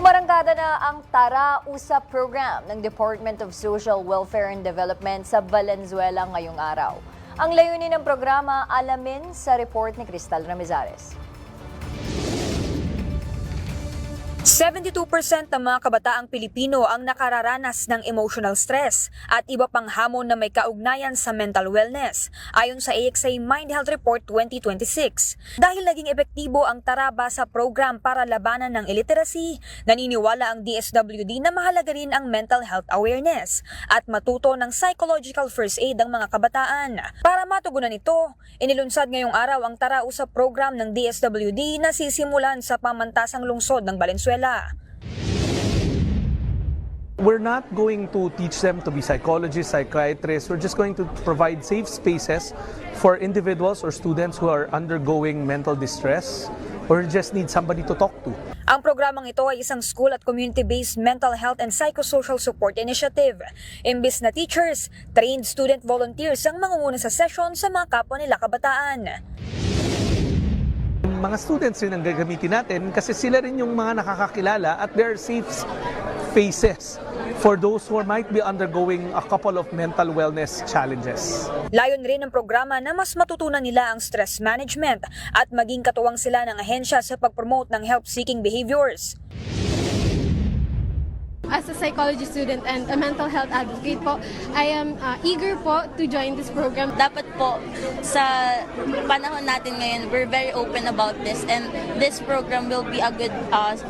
Umarangkada na ang Tara, Usap program ng Department of Social Welfare and Development sa Valenzuela ngayong araw. Ang layunin ng programa, alamin sa report ni Ramizares. 72% ng mga kabataang Pilipino ang nakararanas ng emotional stress at iba pang hamon na may kaugnayan sa mental wellness, ayon sa AXA Mind Health Report 2026. Dahil naging epektibo ang Taraba sa program para labanan ng illiteracy, naniniwala ang DSWD na mahalaga rin ang mental health awareness at matuto ng psychological first aid ang mga kabataan. Para matugunan ito, inilunsad ngayong araw ang Tara Usap program ng DSWD na sisimulan sa pamantasang lungsod ng Valenzuela. We're not going to teach them to be psychologists, psychiatrists. We're just going to provide safe spaces for individuals or students who are undergoing mental distress or just need somebody to talk to. Ang programang ito ay isang school at community-based mental health and psychosocial support initiative. Imbis na teachers, trained student volunteers ang mangunguna sa session sa mga kapwa nila kabataan. Mga students rin ang gagamitin natin kasi sila rin yung mga nakakakilala at there are safe spaces for those who might be undergoing a couple of mental wellness challenges. Layon rin ng programa na mas matutunan nila ang stress management at maging katuwang sila ng ahensya sa pag-promote ng help-seeking behaviors. As a psychology student and a mental health advocate po, I am eager po to join this program. Dapat po sa panahon natin ngayon, we're very open about this and this program will be a good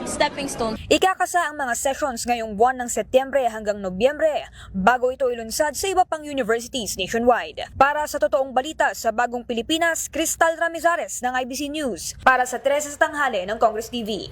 stepping stone. Ikakasa ang mga sessions ngayong buwan ng Setyembre hanggang Nobyembre bago ito ilunsad sa iba pang universities nationwide. Para sa totoong balita sa Bagong Pilipinas, Ramizares ng IBC News. Para sa 13 sa tanghali ng Congress TV.